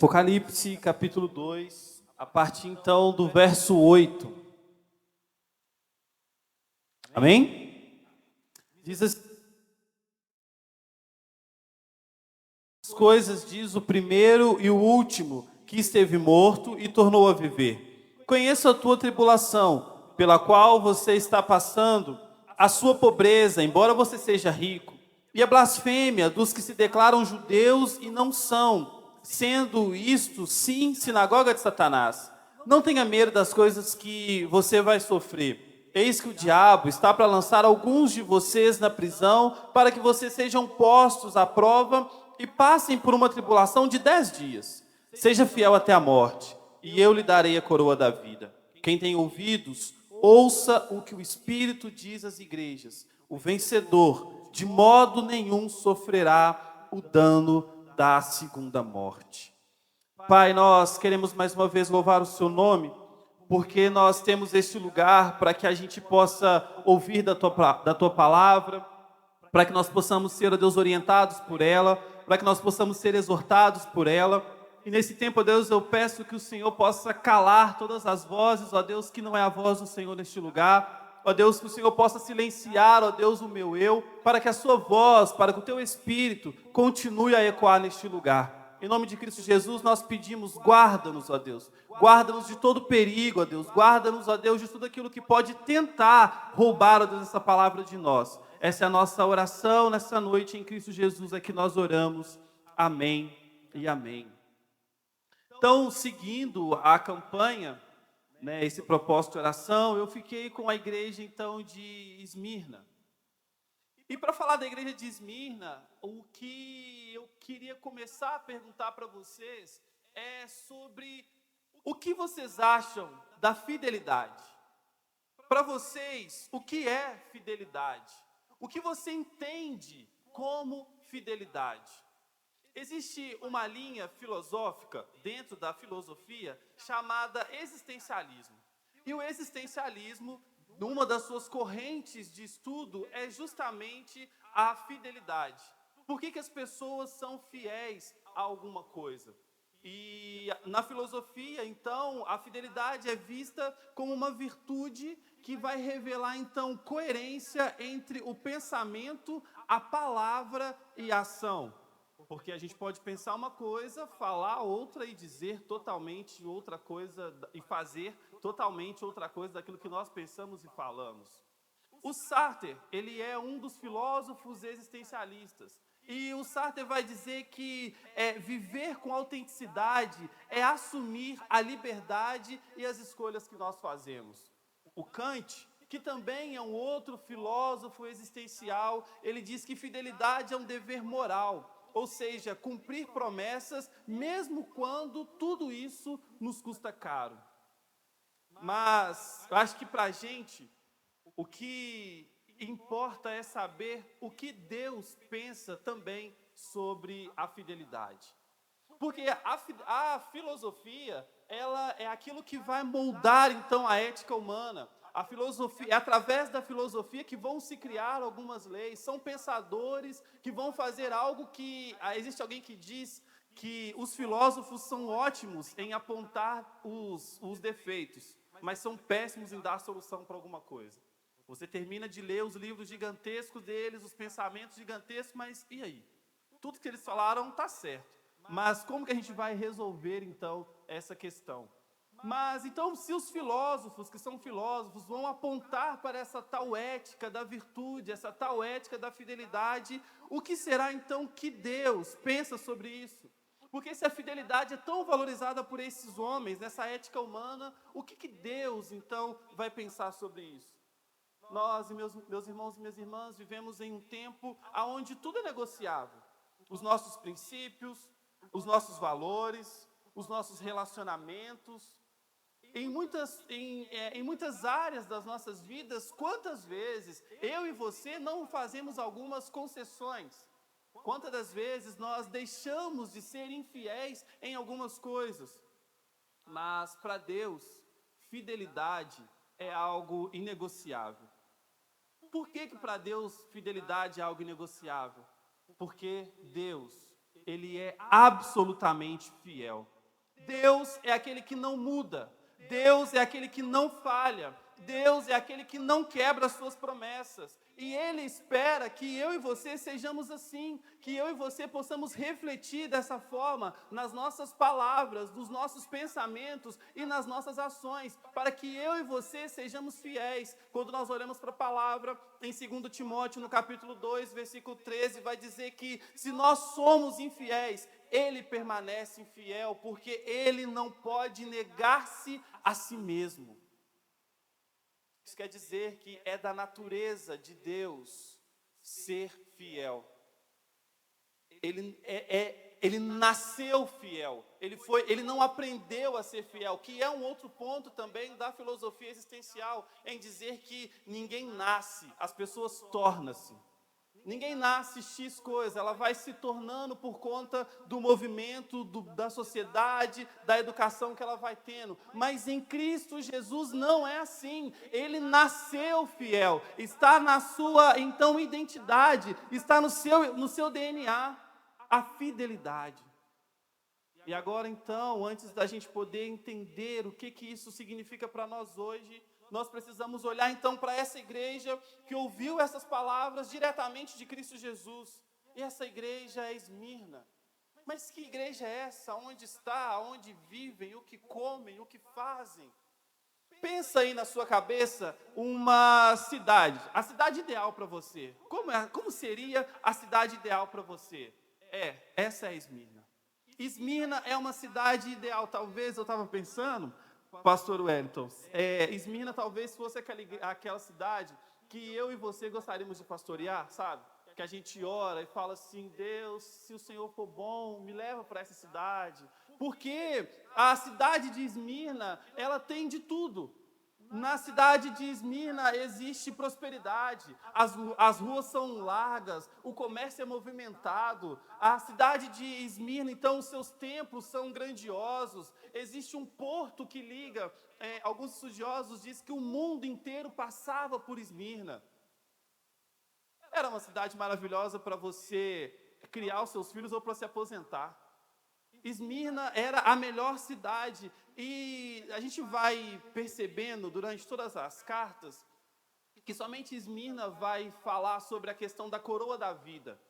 Apocalipse, capítulo 2, a partir então do verso 8. Amém? Diz as coisas, diz o primeiro e o último, que esteve morto e tornou a viver. Conheço a tua tribulação, pela qual você está passando, a sua pobreza, embora você seja rico, e a blasfêmia dos que se declaram judeus e não são, sendo isto, sim, sinagoga de Satanás. Não tenha medo das coisas que você vai sofrer. Eis que o diabo está para lançar alguns de vocês na prisão, para que vocês sejam postos à prova e passem por uma tribulação de 10 dias. Seja fiel até a morte, e eu lhe darei a coroa da vida. Quem tem ouvidos, ouça o que o Espírito diz às igrejas. O vencedor, de modo nenhum, sofrerá o dano da segunda morte. Pai, nós queremos mais uma vez louvar o seu nome, porque nós temos este lugar para que a gente possa ouvir da tua palavra, para que nós possamos ser, ó Deus, orientados por ela, para que nós possamos ser exortados por ela. E nesse tempo, ó Deus, eu peço que o Senhor possa calar todas as vozes, ó Deus, que não é a voz do Senhor neste lugar. Ó Deus, que o Senhor possa silenciar, ó Deus, o meu eu, para que a sua voz, para que o teu Espírito continue a ecoar neste lugar. Em nome de Cristo Jesus, nós pedimos, guarda-nos, ó Deus. Guarda-nos de todo perigo, ó Deus. Guarda-nos, ó Deus, de tudo aquilo que pode tentar roubar, ó Deus, essa palavra de nós. Essa é a nossa oração nessa noite em Cristo Jesus, é que nós oramos. Amém e amém. Então, seguindo a campanha, esse propósito de oração, eu fiquei com a igreja, então, de Esmirna. E para falar da igreja de Esmirna, o que eu queria começar a perguntar para vocês é sobre o que vocês acham da fidelidade. Para vocês, o que é fidelidade? O que você entende como fidelidade? Existe uma linha filosófica dentro da filosofia chamada existencialismo. E o existencialismo, numa das suas correntes de estudo, é justamente a fidelidade. Por que as pessoas são fiéis a alguma coisa? E na filosofia, então, a fidelidade é vista como uma virtude que vai revelar, então, coerência entre o pensamento, a palavra e a ação. Porque a gente pode pensar uma coisa, falar outra e dizer totalmente outra coisa e fazer totalmente outra coisa daquilo que nós pensamos e falamos. O Sartre, ele é um dos filósofos existencialistas. E o Sartre vai dizer que viver com autenticidade é assumir a liberdade e as escolhas que nós fazemos. O Kant, que também é um outro filósofo existencial, ele diz que fidelidade é um dever moral. Ou seja, cumprir promessas, mesmo quando tudo isso nos custa caro. Mas eu acho que para a gente, o que importa é saber o que Deus pensa também sobre a fidelidade. Porque a filosofia, ela é aquilo que vai moldar, então, a ética humana. A filosofia, é através da filosofia que vão se criar algumas leis, são pensadores que vão fazer algo que... Existe alguém que diz que os filósofos são ótimos em apontar os defeitos, mas são péssimos em dar solução para alguma coisa. Você termina de ler os livros gigantescos deles, os pensamentos gigantescos, mas e aí? Tudo que eles falaram está certo, mas como que a gente vai resolver, então, essa questão? Mas, então, se os filósofos, que são filósofos, vão apontar para essa tal ética da virtude, essa tal ética da fidelidade, o que será, então, que Deus pensa sobre isso? Porque se a fidelidade é tão valorizada por esses homens, nessa ética humana, o que Deus, então, vai pensar sobre isso? Nós, e meus irmãos e minhas irmãs, vivemos em um tempo onde tudo é negociável. Os nossos princípios, os nossos valores, os nossos relacionamentos. Em muitas áreas das nossas vidas, quantas vezes eu e você não fazemos algumas concessões? Quantas das vezes nós deixamos de ser infiéis em algumas coisas? Mas para Deus, fidelidade é algo inegociável. Por que para Deus fidelidade é algo inegociável? Porque Deus, ele é absolutamente fiel. Deus é aquele que não muda. Deus é aquele que não falha. Deus é aquele que não quebra as suas promessas. E Ele espera que eu e você sejamos assim, que eu e você possamos refletir dessa forma nas nossas palavras, nos nossos pensamentos e nas nossas ações, para que eu e você sejamos fiéis. Quando nós olhamos para a palavra, em 2 Timóteo, no capítulo 2, versículo 13, vai dizer que se nós somos infiéis, Ele permanece infiel, porque Ele não pode negar-se a si mesmo. Isso quer dizer que é da natureza de Deus ser fiel. Ele nasceu fiel. Ele não aprendeu a ser fiel, que é um outro ponto também da filosofia existencial, em dizer que ninguém nasce, as pessoas tornam-se. Ninguém nasce X coisa, ela vai se tornando por conta do movimento, da sociedade, da educação que ela vai tendo. Mas em Cristo Jesus não é assim. Ele nasceu fiel, está na sua, então, identidade, está no seu DNA, a fidelidade. E agora, então, antes da gente poder entender o que isso significa para nós hoje, nós precisamos olhar então para essa igreja que ouviu essas palavras diretamente de Cristo Jesus. E essa igreja é Esmirna. Mas que igreja é essa? Onde está? Onde vivem? O que comem? O que fazem? Pensa aí na sua cabeça uma cidade, a cidade ideal para você. Como seria a cidade ideal para você? Essa é Esmirna. Esmirna é uma cidade ideal, talvez, eu estava pensando, Pastor Wellington, Esmirna talvez fosse aquela cidade que eu e você gostaríamos de pastorear, sabe? Que a gente ora e fala assim, Deus, se o Senhor for bom, me leva para essa cidade. Porque a cidade de Esmirna, ela tem de tudo. Na cidade de Esmirna existe prosperidade, as ruas são largas, o comércio é movimentado. A cidade de Esmirna, então, os seus templos são grandiosos. Existe um porto que liga, alguns estudiosos dizem que o mundo inteiro passava por Esmirna. Era uma cidade maravilhosa para você criar os seus filhos ou para se aposentar. Esmirna era a melhor cidade e a gente vai percebendo durante todas as cartas que somente Esmirna vai falar sobre a questão da coroa da vida.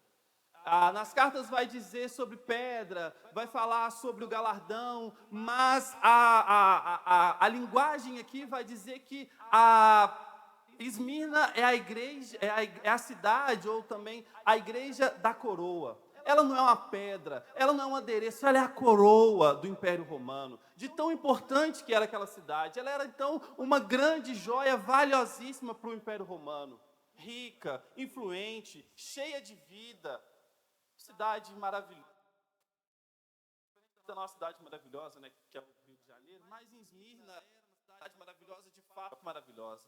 Nas cartas vai dizer sobre pedra, vai falar sobre o galardão, mas a linguagem aqui vai dizer que Esmirna é a igreja, é a cidade ou também a igreja da coroa. Ela não é uma pedra, ela não é um adereço, ela é a coroa do Império Romano. De tão importante que era aquela cidade. Ela era, então, uma grande joia valiosíssima para o Império Romano. Rica, influente, cheia de vida. Cidade maravilhosa. A nossa cidade maravilhosa, né, que é o Rio de Janeiro, mas em Esmirna era uma cidade maravilhosa, de fato maravilhosa.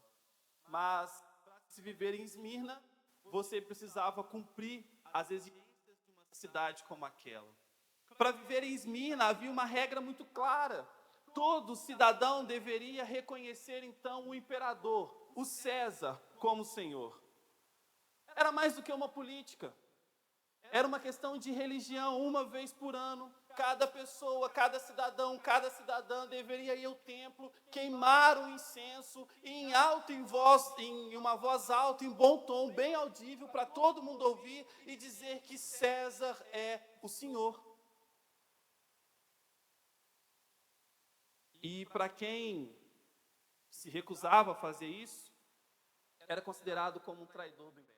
Mas, para se viver em Esmirna, você precisava cumprir as exigências cidade como aquela. Para viver em Esmirna havia uma regra muito clara. Todo cidadão deveria reconhecer então o imperador, o César, como Senhor. Era mais do que uma política. Era uma questão de religião. Uma vez por ano, cada pessoa, cada cidadã deveria ir ao templo, queimar o incenso em uma voz alta, em bom tom, bem audível, para todo mundo ouvir e dizer que César é o Senhor. E para quem se recusava a fazer isso, era considerado como um traidor do império.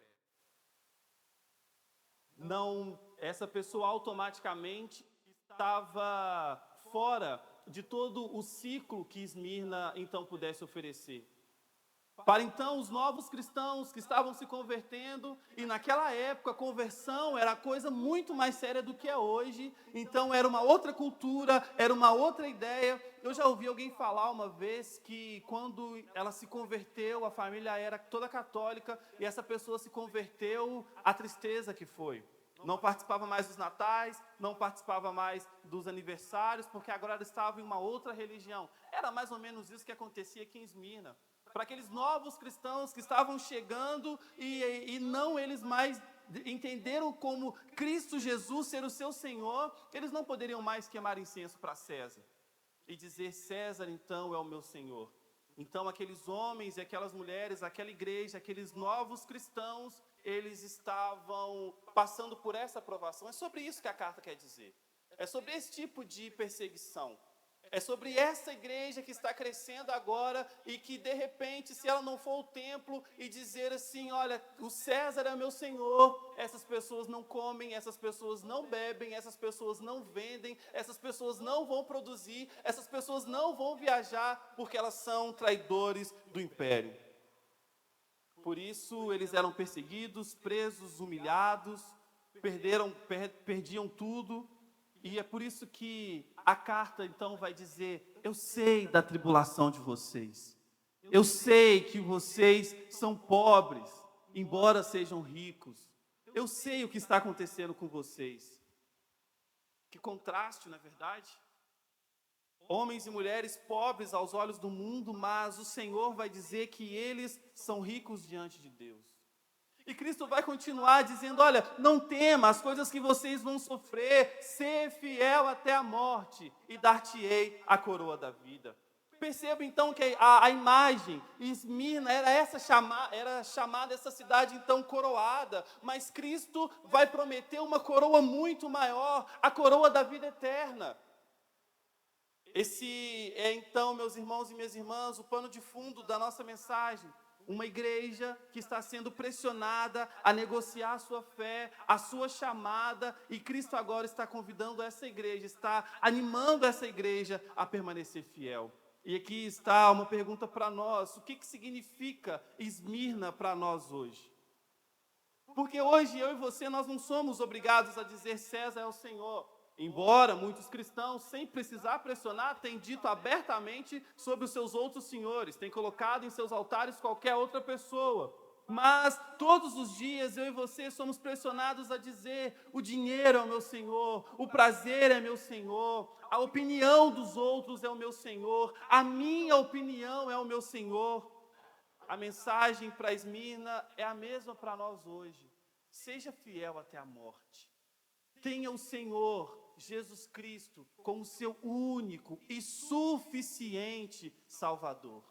Não, essa pessoa automaticamente estava fora de todo o ciclo que Esmirna então pudesse oferecer. Para então os novos cristãos que estavam se convertendo, e naquela época a conversão era coisa muito mais séria do que é hoje, então era uma outra cultura, era uma outra ideia. Eu já ouvi alguém falar uma vez que quando ela se converteu, a família era toda católica, e essa pessoa se converteu, a tristeza que foi. Não participava mais dos natais, não participava mais dos aniversários, porque agora ela estava em uma outra religião. Era mais ou menos isso que acontecia aqui em Esmirna. Para aqueles novos cristãos que estavam chegando e não eles mais entenderam como Cristo Jesus ser o seu Senhor, eles não poderiam mais queimar incenso para César e dizer: César então é o meu Senhor. Então aqueles homens e aquelas mulheres, aquela igreja, aqueles novos cristãos, eles estavam passando por essa provação. É sobre isso que a carta quer dizer. É sobre esse tipo de perseguição. É sobre essa igreja que está crescendo agora e que, de repente, se ela não for ao templo e dizer assim: olha, o César é meu Senhor, essas pessoas não comem, essas pessoas não bebem, essas pessoas não vendem, essas pessoas não vão produzir, essas pessoas não vão viajar, porque elas são traidores do império. Por isso, eles eram perseguidos, presos, humilhados, perdiam tudo. E é por isso que a carta, então, vai dizer: eu sei da tribulação de vocês. Eu sei que vocês são pobres, embora sejam ricos. Eu sei o que está acontecendo com vocês. Que contraste, não é verdade? Homens e mulheres pobres aos olhos do mundo, mas o Senhor vai dizer que eles são ricos diante de Deus. E Cristo vai continuar dizendo: olha, não tema as coisas que vocês vão sofrer, ser fiel até a morte e dar-te-ei a coroa da vida. Perceba então que a imagem, Esmirna, era chamada essa cidade então coroada, mas Cristo vai prometer uma coroa muito maior, a coroa da vida eterna. Esse é então, meus irmãos e minhas irmãs, o pano de fundo da nossa mensagem. Uma igreja que está sendo pressionada a negociar a sua fé, a sua chamada, e Cristo agora está convidando essa igreja, está animando essa igreja a permanecer fiel. E aqui está uma pergunta para nós: o que significa Esmirna para nós hoje? Porque hoje eu e você, nós não somos obrigados a dizer César é o Senhor. Embora muitos cristãos, sem precisar pressionar, tenham dito abertamente sobre os seus outros senhores, têm colocado em seus altares qualquer outra pessoa. Mas todos os dias eu e você somos pressionados a dizer: o dinheiro é o meu Senhor, o prazer é meu Senhor, a opinião dos outros é o meu Senhor, a minha opinião é o meu Senhor. A mensagem para Esmirna é a mesma para nós hoje: seja fiel até a morte. Tenha o Senhor Jesus Cristo como seu único e suficiente Salvador.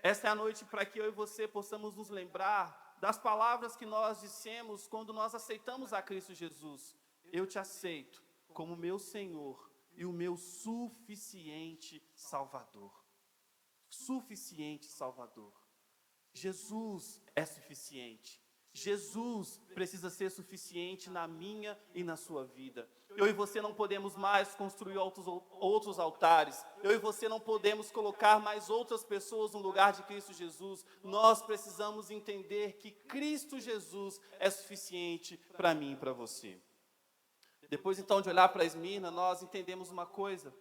Esta é a noite para que eu e você possamos nos lembrar das palavras que nós dissemos quando nós aceitamos a Cristo Jesus: eu te aceito como meu Senhor e o meu suficiente Salvador. Suficiente Salvador. Jesus é suficiente. Jesus precisa ser suficiente na minha e na sua vida. Eu e você não podemos mais construir outros altares. Eu e você não podemos colocar mais outras pessoas no lugar de Cristo Jesus. Nós precisamos entender que Cristo Jesus é suficiente para mim e para você. Depois então de olhar para Esmirna, nós entendemos uma coisa: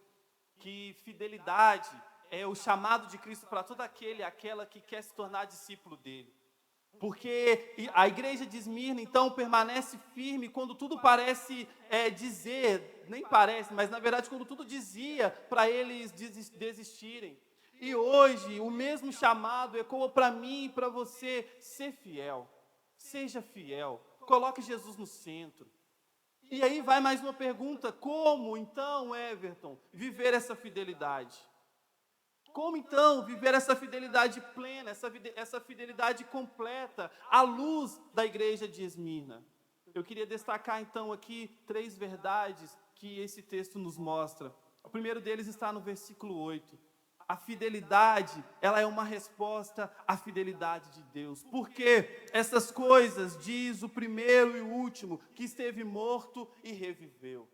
que fidelidade é o chamado de Cristo para todo aquele e aquela que quer se tornar discípulo dele. Porque a igreja de Esmirna, então, permanece firme quando tudo parece dizer, nem parece, mas na verdade quando tudo dizia para eles desistirem. E hoje o mesmo chamado ecoa para mim e para você: ser fiel, seja fiel, coloque Jesus no centro. E aí vai mais uma pergunta: como então, Everton, viver essa fidelidade? Como então viver essa fidelidade plena, essa fidelidade completa, à luz da igreja de Esmirna? Eu queria destacar então aqui 3 verdades que esse texto nos mostra. O primeiro deles está no versículo 8. A fidelidade, ela é uma resposta à fidelidade de Deus. Porque essas coisas, diz o primeiro e o último, que esteve morto e reviveu.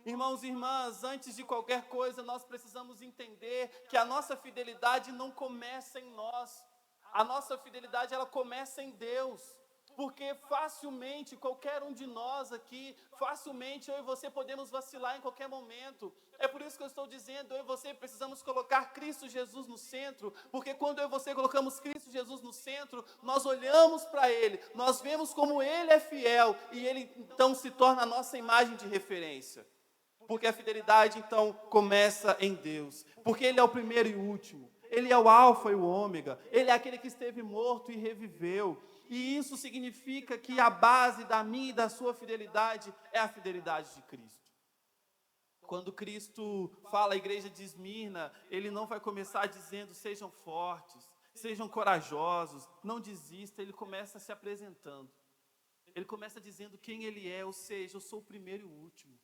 Irmãos e irmãs, antes de qualquer coisa, nós precisamos entender que a nossa fidelidade não começa em nós. A nossa fidelidade, ela começa em Deus. Porque facilmente, qualquer um de nós aqui, facilmente eu e você podemos vacilar em qualquer momento. É por isso que eu estou dizendo: eu e você precisamos colocar Cristo Jesus no centro. Porque quando eu e você colocamos Cristo Jesus no centro, nós olhamos para Ele, nós vemos como Ele é fiel e Ele então se torna a nossa imagem de referência. Porque a fidelidade, então, começa em Deus. Porque Ele é o primeiro e o último. Ele é o alfa e o ômega. Ele é aquele que esteve morto e reviveu. E isso significa que a base da minha e da sua fidelidade é a fidelidade de Cristo. Quando Cristo fala à igreja de Esmirna, ele não vai começar dizendo sejam fortes, sejam corajosos, não desista, ele começa se apresentando. Ele começa dizendo quem ele é, ou seja, eu sou o primeiro e o último.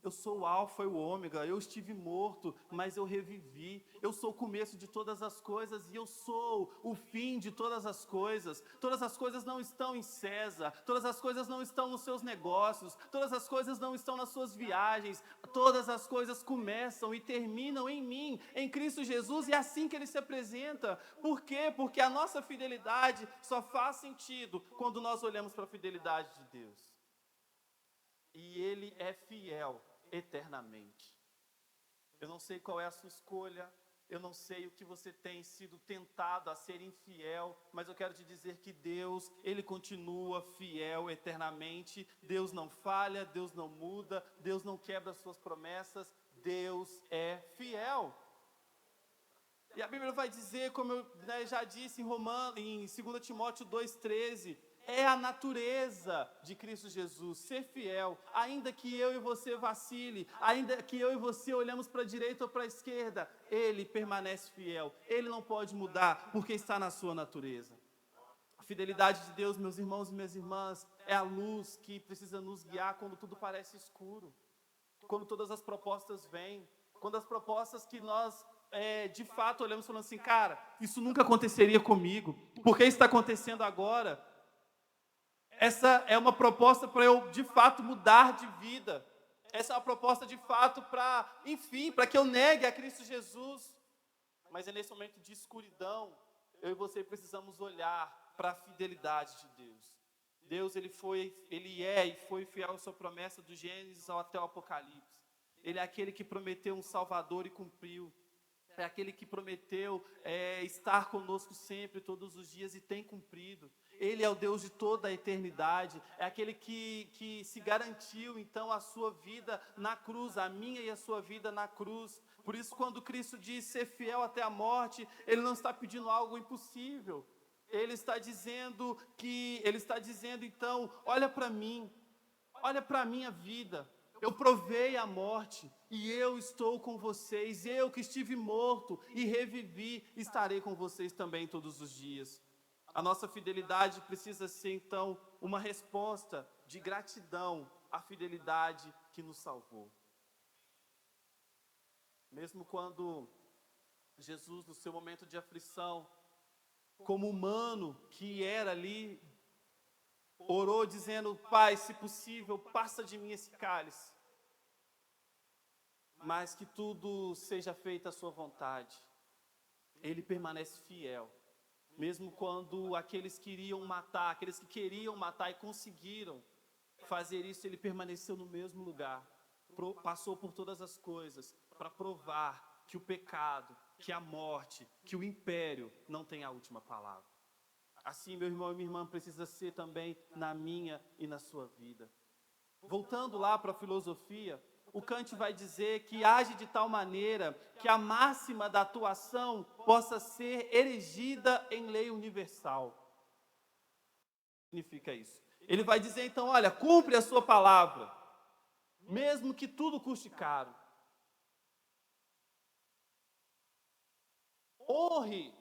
Eu sou o alfa e o ômega, eu estive morto, mas eu revivi. Eu sou o começo de todas as coisas e eu sou o fim de todas as coisas. Todas as coisas não estão em César, todas as coisas não estão nos seus negócios, todas as coisas não estão nas suas viagens. Todas as coisas começam e terminam em mim, em Cristo Jesus, e é assim que ele se apresenta. Por quê? Porque a nossa fidelidade só faz sentido quando nós olhamos para a fidelidade de Deus. E ele é fiel eternamente. Eu não sei qual é a sua escolha, eu não sei o que você tem sido tentado a ser infiel, mas eu quero te dizer que Deus, ele continua fiel eternamente. Deus não falha, Deus não muda, Deus não quebra as suas promessas, Deus é fiel. E a Bíblia vai dizer, como eu já disse em 2 Timóteo 2,13, é a natureza de Cristo Jesus, ser fiel, ainda que eu e você vacile, ainda que eu e você olhamos para a direita ou para a esquerda, Ele permanece fiel, Ele não pode mudar, porque está na sua natureza. A fidelidade de Deus, meus irmãos e minhas irmãs, é a luz que precisa nos guiar quando tudo parece escuro, quando todas as propostas vêm, quando as propostas que nós de fato olhamos falando assim, cara, isso nunca aconteceria comigo, por que está acontecendo agora? Essa é uma proposta para eu, de fato, mudar de vida. Essa é uma proposta, de fato, para que eu negue a Cristo Jesus. Mas é nesse momento de escuridão, eu e você precisamos olhar para a fidelidade de Deus. Deus, Ele é e foi fiel à sua promessa do Gênesis até o Apocalipse. Ele é aquele que prometeu um Salvador e cumpriu. É aquele que prometeu estar conosco sempre, todos os dias, e tem cumprido. Ele é o Deus de toda a eternidade, é aquele que se garantiu, então, a sua vida na cruz, a minha e a sua vida na cruz. Por isso, quando Cristo diz ser fiel até a morte, Ele não está pedindo algo impossível. Ele está dizendo, então, olha para mim, olha para a minha vida. Eu provei a morte e eu estou com vocês. Eu que estive morto e revivi, estarei com vocês também todos os dias. A nossa fidelidade precisa ser, então, uma resposta de gratidão à fidelidade que nos salvou. Mesmo quando Jesus, no seu momento de aflição, como humano que era ali, orou dizendo, Pai, se possível, passa de mim esse cálice, mas que tudo seja feito à sua vontade. Ele permanece fiel. Mesmo quando aqueles que queriam matar e conseguiram fazer isso, ele permaneceu no mesmo lugar. Passou por todas as coisas para provar que o pecado, que a morte, que o império não tem a última palavra. Assim, meu irmão e minha irmã, precisa ser também na minha e na sua vida. Voltando lá para a filosofia, o Kant vai dizer que age de tal maneira que a máxima da atuação possa ser erigida em lei universal. O que significa isso? Ele vai dizer então, olha, cumpre a sua palavra, mesmo que tudo custe caro. Honre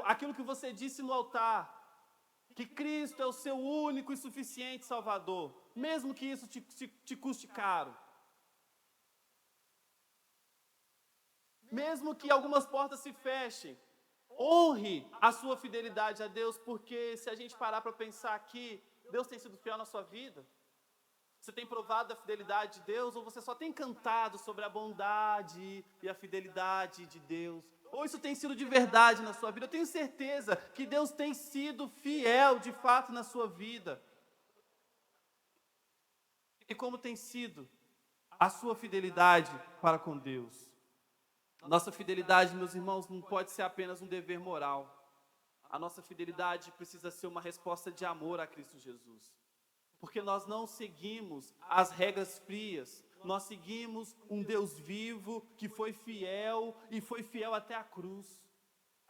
aquilo que você disse no altar, que Cristo é o seu único e suficiente Salvador, mesmo que isso te custe caro. Mesmo que algumas portas se fechem, honre a sua fidelidade a Deus, porque se a gente parar para pensar aqui, Deus tem sido fiel na sua vida? Você tem provado a fidelidade de Deus, ou você só tem cantado sobre a bondade e a fidelidade de Deus? Ou isso tem sido de verdade na sua vida? Eu tenho certeza que Deus tem sido fiel de fato na sua vida. E como tem sido a sua fidelidade para com Deus? Nossa fidelidade, meus irmãos, não pode ser apenas um dever moral. A nossa fidelidade precisa ser uma resposta de amor a Cristo Jesus. Porque nós não seguimos as regras frias, nós seguimos um Deus vivo que foi fiel e foi fiel até a cruz.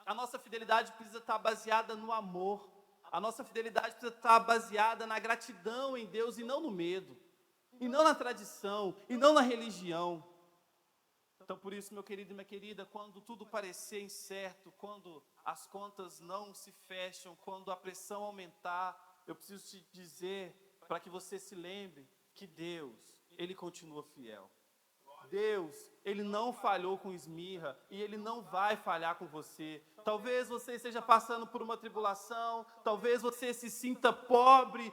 A nossa fidelidade precisa estar baseada no amor. A nossa fidelidade precisa estar baseada na gratidão em Deus e não no medo, e não na tradição, e não na religião. Então, por isso, meu querido e minha querida, quando tudo parecer incerto, quando as contas não se fecham, quando a pressão aumentar, eu preciso te dizer, para que você se lembre, que Deus, Ele continua fiel. Deus, Ele não falhou com Esmirra e Ele não vai falhar com você. Talvez você esteja passando por uma tribulação, talvez você se sinta pobre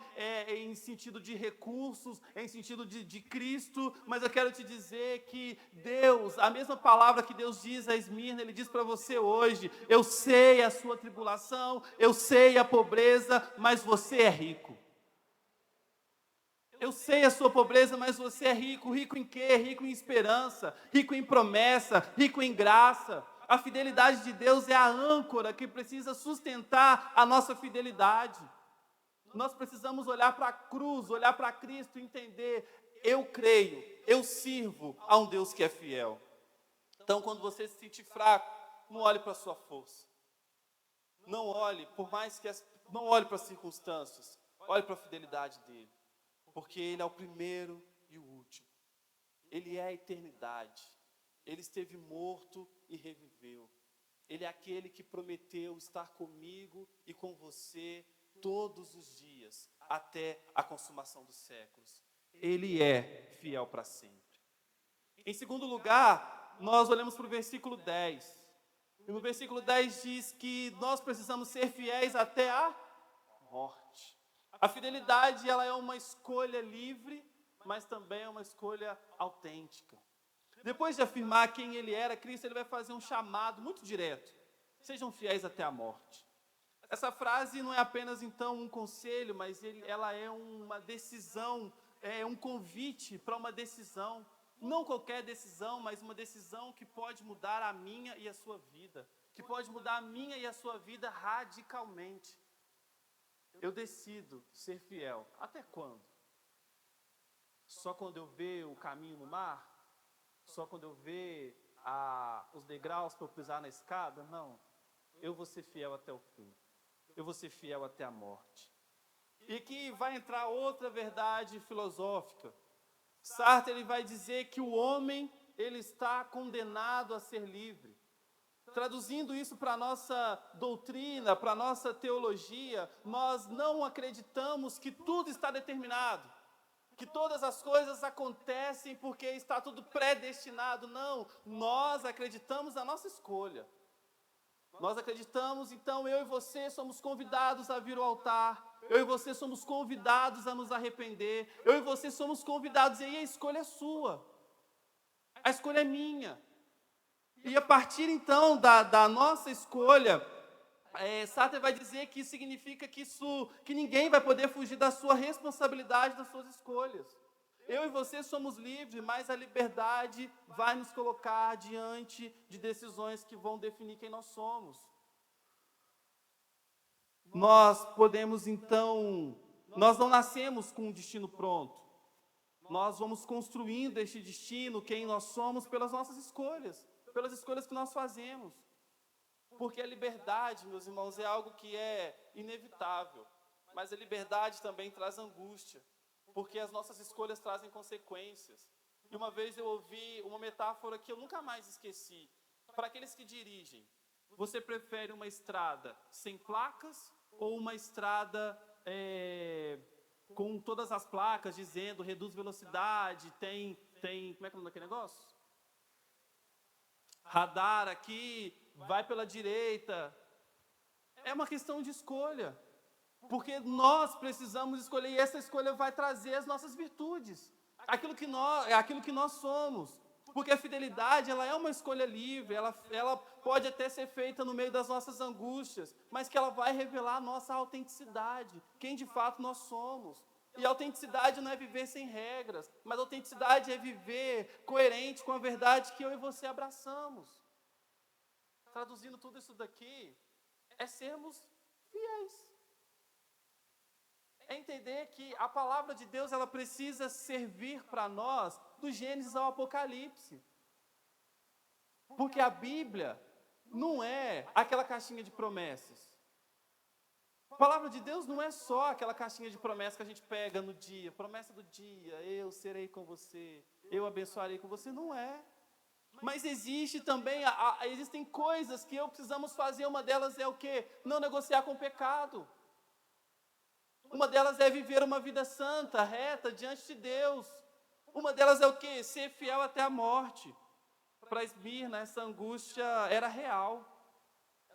em sentido de recursos, em sentido de Cristo, mas eu quero te dizer que Deus, a mesma palavra que Deus diz a Esmirna, Ele diz para você hoje: eu sei a sua tribulação, eu sei a pobreza, mas você é rico. Eu sei a sua pobreza, mas você é rico. Rico em quê? Rico em esperança, rico em promessa, rico em graça. A fidelidade de Deus é a âncora que precisa sustentar a nossa fidelidade. Nós precisamos olhar para a cruz, olhar para Cristo e entender: eu creio, eu sirvo a um Deus que é fiel. Então, quando você se sentir fraco, não olhe para a sua força. Não olhe, não olhe para as circunstâncias. Olhe para a fidelidade dele. Porque Ele é o primeiro e o último. Ele é a eternidade. Ele esteve morto e reviveu. Ele é aquele que prometeu estar comigo e com você todos os dias, até a consumação dos séculos. Ele é fiel para sempre. Em segundo lugar, nós olhamos para o versículo 10. E no versículo 10 diz que nós precisamos ser fiéis até a morte. A fidelidade, ela é uma escolha livre, mas também é uma escolha autêntica. Depois de afirmar quem ele era, Cristo, ele vai fazer um chamado muito direto: sejam fiéis até a morte. Essa frase não é apenas, então, um conselho, mas ela é uma decisão, é um convite para uma decisão. Não qualquer decisão, mas uma decisão que pode mudar a minha e a sua vida, que pode mudar a minha e a sua vida radicalmente. Eu decido ser fiel. Até quando? Só quando eu ver o caminho no mar? Só quando eu ver os degraus para eu pisar na escada? Não. Eu vou ser fiel até o fim. Eu vou ser fiel até a morte. E aqui vai entrar outra verdade filosófica. Sartre, ele vai dizer que o homem, ele está condenado a ser livre. Traduzindo isso para a nossa doutrina, para a nossa teologia, nós não acreditamos que tudo está determinado, que todas as coisas acontecem porque está tudo predestinado. Não, nós acreditamos na nossa escolha. Nós acreditamos, então, eu e você somos convidados a vir ao altar, eu e você somos convidados a nos arrepender, eu e você somos convidados, e aí a escolha é sua, a escolha é minha. E a partir, então, da nossa escolha, Sartre vai dizer que isso significa que ninguém vai poder fugir da sua responsabilidade, das suas escolhas. Eu e você somos livres, mas a liberdade vai nos colocar diante de decisões que vão definir quem nós somos. Nós podemos, então, nós não nascemos com um destino pronto. Nós vamos construindo este destino, quem nós somos, pelas nossas escolhas, pelas escolhas que nós fazemos. Porque a liberdade, meus irmãos, é algo que é inevitável, mas a liberdade também traz angústia, porque as nossas escolhas trazem consequências. E uma vez eu ouvi uma metáfora que eu nunca mais esqueci. Para aqueles que dirigem, você prefere uma estrada sem placas ou uma estrada com todas as placas dizendo reduz velocidade, tem como é que é o nome daquele negócio? Radar aqui, vai pela direita. É uma questão de escolha. Porque nós precisamos escolher, e essa escolha vai trazer as nossas virtudes. Aquilo que nós somos. Porque a fidelidade, ela é uma escolha livre, ela pode até ser feita no meio das nossas angústias, mas que ela vai revelar a nossa autenticidade, quem de fato nós somos. E a autenticidade não é viver sem regras, mas a autenticidade é viver coerente com a verdade que eu e você abraçamos. Traduzindo tudo isso daqui, é sermos fiéis. É entender que a palavra de Deus, ela precisa servir para nós do Gênesis ao Apocalipse. Porque a Bíblia não é aquela caixinha de promessas. A palavra de Deus não é só aquela caixinha de promessa que a gente pega no dia, promessa do dia, eu serei com você, eu abençoarei com você, não é. Mas existe também, existem coisas que precisamos fazer, uma delas é o quê? Não negociar com o pecado. Uma delas é viver uma vida santa, reta, diante de Deus. Uma delas é o quê? Ser fiel até a morte. Para Esmirna, essa angústia era real.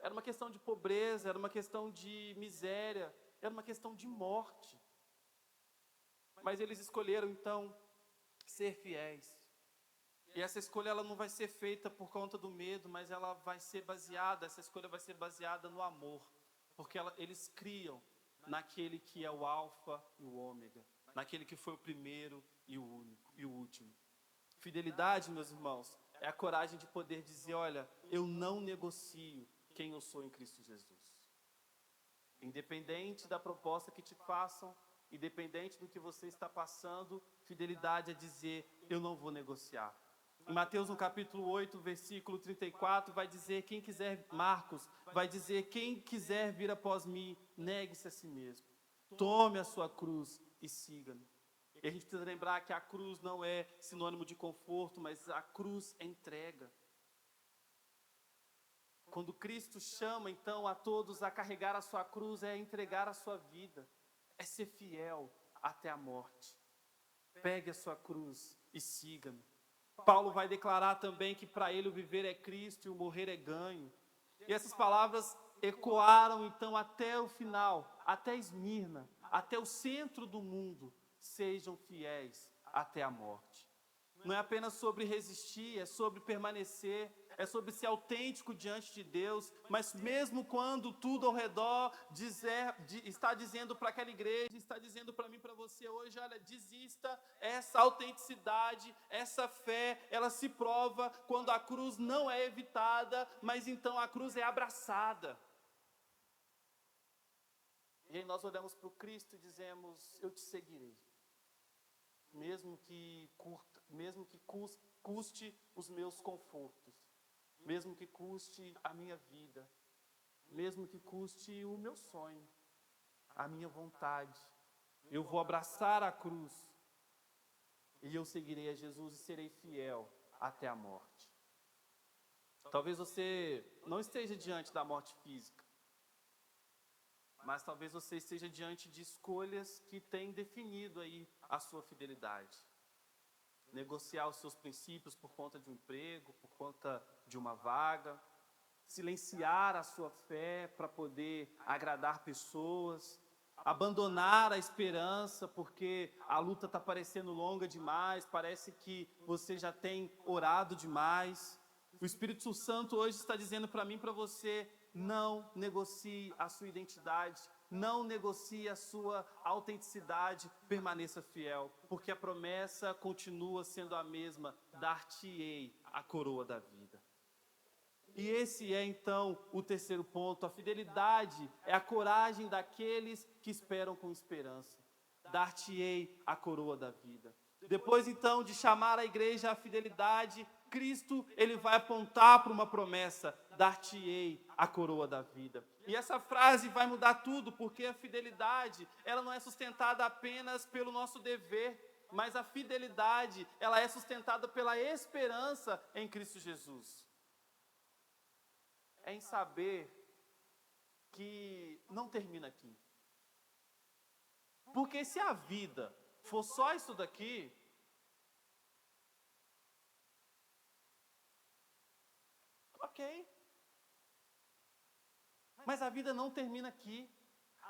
Era uma questão de pobreza, era uma questão de miséria, era uma questão de morte. Mas eles escolheram, então, ser fiéis. E essa escolha ela não vai ser feita por conta do medo, mas ela vai ser baseada, essa escolha vai ser baseada no amor. Porque eles criam naquele que é o alfa e o ômega, naquele que foi o primeiro e o único e o último. Fidelidade, meus irmãos, é a coragem de poder dizer, olha, eu não negocio quem eu sou em Cristo Jesus. Independente da proposta que te façam, independente do que você está passando, fidelidade é dizer, eu não vou negociar. Em Mateus, no capítulo 8, versículo 34, vai dizer, Marcos, vai dizer, quem quiser vir após mim, negue-se a si mesmo. Tome a sua cruz e siga-me. E a gente precisa lembrar que a cruz não é sinônimo de conforto, mas a cruz é entrega. Quando Cristo chama, então, a todos a carregar a sua cruz, é entregar a sua vida, é ser fiel até a morte. Pegue a sua cruz e siga-me. Paulo vai declarar também que para ele o viver é Cristo e o morrer é ganho. E essas palavras ecoaram então até o final, até Esmirna, até o centro do mundo. Sejam fiéis até a morte. Não é apenas sobre resistir, é sobre permanecer, é sobre ser autêntico diante de Deus, mas mesmo quando tudo ao redor está dizendo para aquela igreja, está dizendo para mim e para você hoje, olha, desista, essa autenticidade, essa fé, ela se prova quando a cruz não é evitada, mas então a cruz é abraçada. E aí nós olhamos para o Cristo e dizemos, eu te seguirei. Mesmo que custe os meus confortos, mesmo que custe a minha vida, mesmo que custe o meu sonho, a minha vontade, eu vou abraçar a cruz e eu seguirei a Jesus e serei fiel até a morte. Talvez você não esteja diante da morte física, mas talvez você esteja diante de escolhas que têm definido aí a sua fidelidade. Negociar os seus princípios por conta de um emprego, por conta de uma vaga, silenciar a sua fé para poder agradar pessoas, abandonar a esperança porque a luta está parecendo longa demais, parece que você já tem orado demais. O Espírito Santo hoje está dizendo para mim e para você, não negocie a sua identidade, não negocie a sua autenticidade, permaneça fiel, porque a promessa continua sendo a mesma, dar-te-ei a coroa da vida. E esse é então o terceiro ponto, a fidelidade é a coragem daqueles que esperam com esperança, dar-te-ei a coroa da vida. Depois então de chamar a igreja à fidelidade, Cristo, ele vai apontar para uma promessa, dar-te-ei a coroa da vida. E essa frase vai mudar tudo, porque a fidelidade, ela não é sustentada apenas pelo nosso dever, mas a fidelidade, ela é sustentada pela esperança em Cristo Jesus. É em saber que não termina aqui. Porque se a vida for só isso daqui, ok. Mas a vida não termina aqui.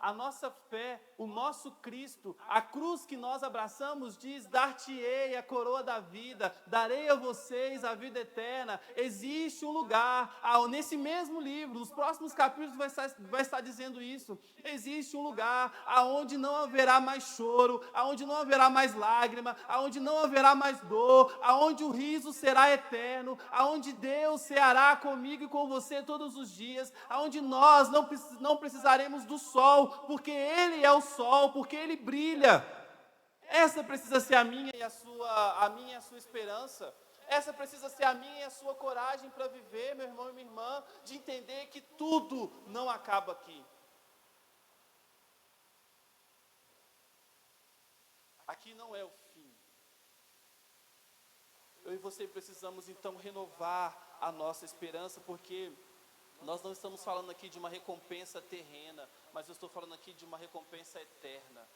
A nossa fé, o nosso Cristo, a cruz que nós abraçamos diz, dar-te-ei a coroa da vida, darei a vocês a vida eterna. Existe um lugar, nesse mesmo livro, nos próximos capítulos vai estar dizendo isso. Existe um lugar aonde não haverá mais choro, aonde não haverá mais lágrima, aonde não haverá mais dor, aonde o riso será eterno, aonde Deus ceará comigo e com você todos os dias, aonde nós não precisaremos do sol, porque Ele é o sol, porque Ele brilha. Essa precisa ser a minha e a sua esperança. Essa precisa ser a minha e a sua coragem para viver, meu irmão e minha irmã, de entender que tudo não acaba aqui. eu e você precisamos então renovar a nossa esperança, porque nós não estamos falando aqui de uma recompensa terrena, mas eu estou falando aqui de uma recompensa eterna.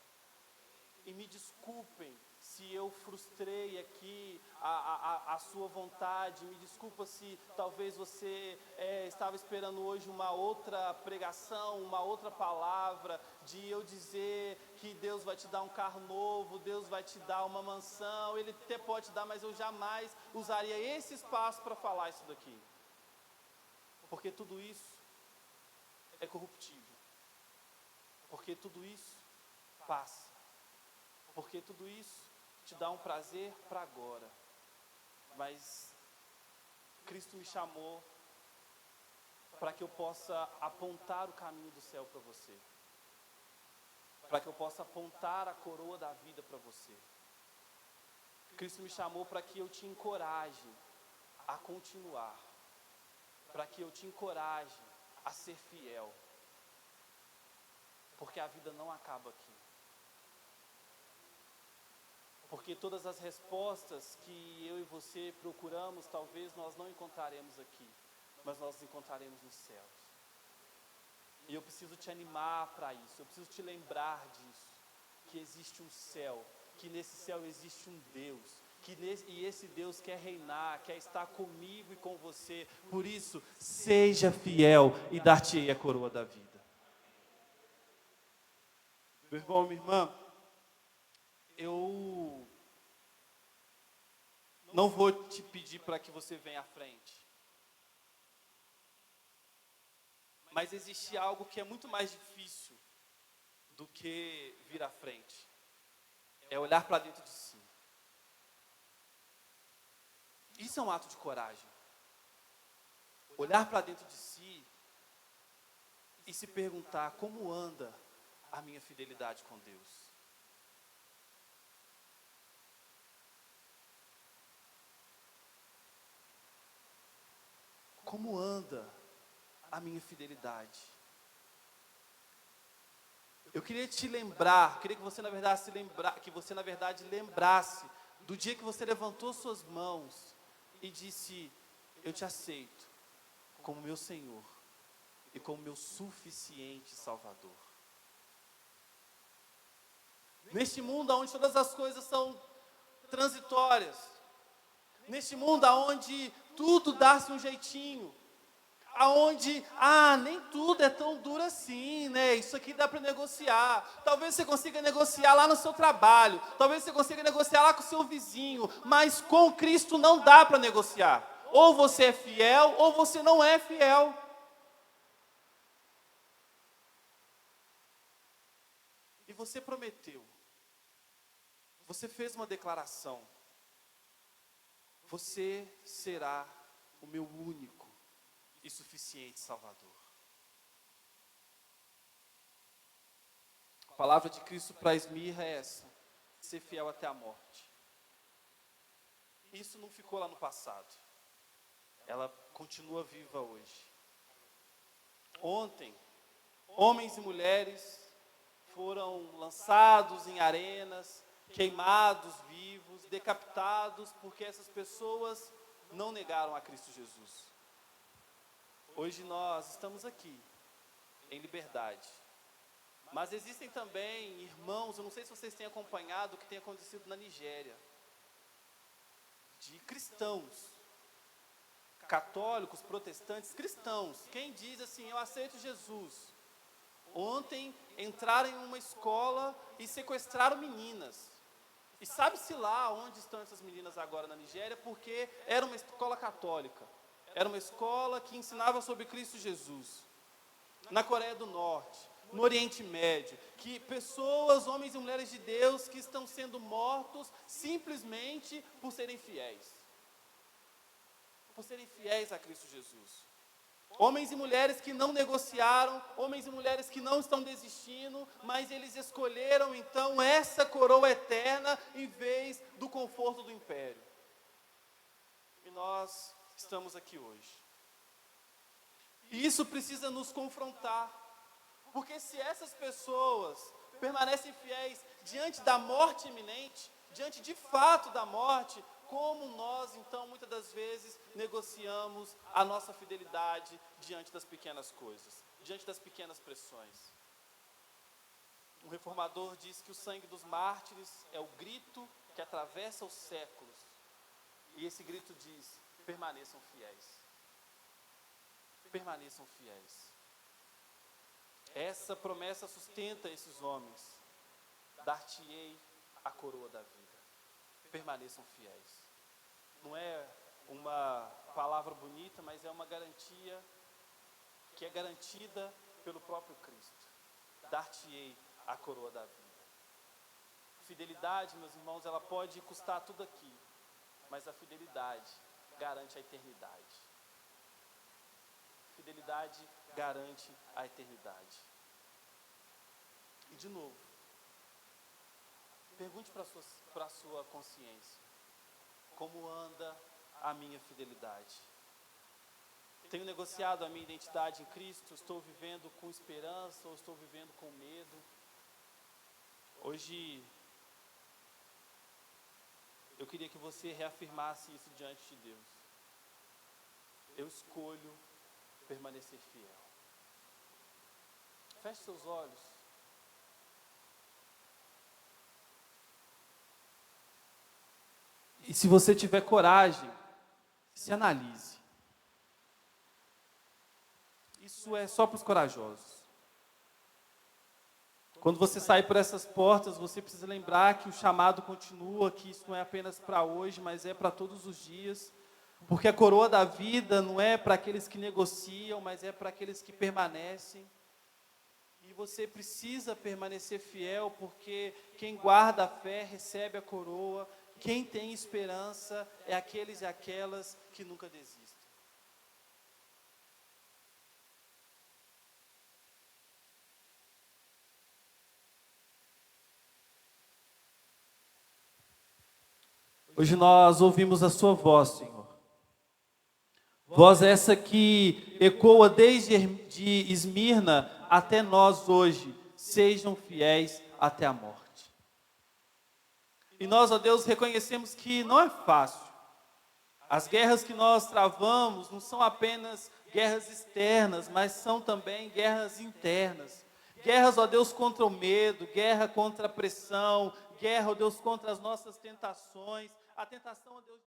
E me desculpem se eu frustrei aqui a sua vontade, me desculpa se talvez você estava esperando hoje uma outra pregação, uma outra palavra, de eu dizer que Deus vai te dar um carro novo, Deus vai te dar uma mansão, Ele até pode dar, mas eu jamais usaria esse espaço para falar isso daqui. Porque tudo isso é corruptível, porque tudo isso passa. Porque tudo isso te dá um prazer para agora. Mas Cristo me chamou para que eu possa apontar o caminho do céu para você. Para que eu possa apontar a coroa da vida para você. Cristo me chamou para que eu te encoraje a continuar. Para que eu te encoraje a ser fiel. Porque a vida não acaba aqui. Porque todas as respostas que eu e você procuramos, talvez nós não encontraremos aqui, mas nós encontraremos nos céus. E eu preciso te animar para isso, eu preciso te lembrar disso, que existe um céu, que nesse céu existe um Deus, e esse Deus quer reinar, quer estar comigo e com você. Por isso, seja fiel e dar-te-ei a coroa da vida. Meu irmão, minha irmã, eu não vou te pedir para que você venha à frente. Mas existe algo que é muito mais difícil do que vir à frente. É olhar para dentro de si. Isso é um ato de coragem. Olhar para dentro de si e se perguntar: como anda a minha fidelidade com Deus? Como anda a minha fidelidade? Eu queria te lembrar, queria que você na verdade lembrasse do dia que você levantou suas mãos e disse: eu te aceito como meu Senhor e como meu suficiente Salvador. Neste mundo onde todas as coisas são transitórias, neste mundo onde tudo dá-se um jeitinho, aonde, nem tudo é tão duro assim, né? Isso aqui dá para negociar. Talvez você consiga negociar lá no seu trabalho, talvez você consiga negociar lá com o seu vizinho, mas com Cristo não dá para negociar. Ou você é fiel, ou você não é fiel. E você prometeu, você fez uma declaração: você será o meu único e suficiente Salvador. A palavra de Cristo para Esmirra é essa: ser fiel até a morte. Isso não ficou lá no passado, ela continua viva hoje. Ontem, homens e mulheres foram lançados em arenas, queimados vivos, decapitados, porque essas pessoas não negaram a Cristo Jesus. Hoje nós estamos aqui, em liberdade. Mas existem também irmãos, eu não sei se vocês têm acompanhado o que tem acontecido na Nigéria, de cristãos, católicos, protestantes, cristãos. Quem diz assim: eu aceito Jesus. Ontem entraram em uma escola e sequestraram meninas. E sabe-se lá onde estão essas meninas agora na Nigéria, porque era uma escola católica. Era uma escola que ensinava sobre Cristo Jesus. Na Coreia do Norte, no Oriente Médio, que pessoas, homens e mulheres de Deus, que estão sendo mortos simplesmente por serem fiéis. Por serem fiéis a Cristo Jesus. Homens e mulheres que não negociaram, homens e mulheres que não estão desistindo, mas eles escolheram então essa coroa eterna em vez do conforto do império. E nós estamos aqui hoje. E isso precisa nos confrontar, porque se essas pessoas permanecem fiéis diante da morte iminente, diante de fato da morte, como nós, então, muitas das vezes, negociamos a nossa fidelidade diante das pequenas coisas, diante das pequenas pressões. Um reformador diz que o sangue dos mártires é o grito que atravessa os séculos. E esse grito diz: permaneçam fiéis. Permaneçam fiéis. Essa promessa sustenta esses homens. Dar-te-ei a coroa da vida. Permaneçam fiéis. Não é uma palavra bonita, mas é uma garantia que é garantida pelo próprio Cristo. Dar-te-ei a coroa da vida. Fidelidade, meus irmãos, ela pode custar tudo aqui, mas a fidelidade garante a eternidade. Fidelidade garante a eternidade. E de novo, pergunte para a sua consciência: como anda a minha fidelidade? Tenho negociado a minha identidade em Cristo? Estou vivendo com esperança ou estou vivendo com medo? Hoje, eu queria que você reafirmasse isso diante de Deus. Eu escolho permanecer fiel. Feche seus olhos. E se você tiver coragem, se analise. Isso é só para os corajosos. Quando você sair por essas portas, você precisa lembrar que o chamado continua, que isso não é apenas para hoje, mas é para todos os dias. Porque a coroa da vida não é para aqueles que negociam, mas é para aqueles que permanecem. E você precisa permanecer fiel, porque quem guarda a fé recebe a coroa. Quem tem esperança é aqueles e aquelas que nunca desistem. Hoje nós ouvimos a sua voz, Senhor. Voz essa que ecoa desde de Esmirna até nós hoje. Sejam fiéis até a morte. E nós, ó Deus, reconhecemos que não é fácil. As guerras que nós travamos não são apenas guerras externas, mas são também guerras internas. Guerras, ó Deus, contra o medo, guerra contra a pressão, guerra, ó Deus, contra as nossas tentações. A tentação, ó Deus,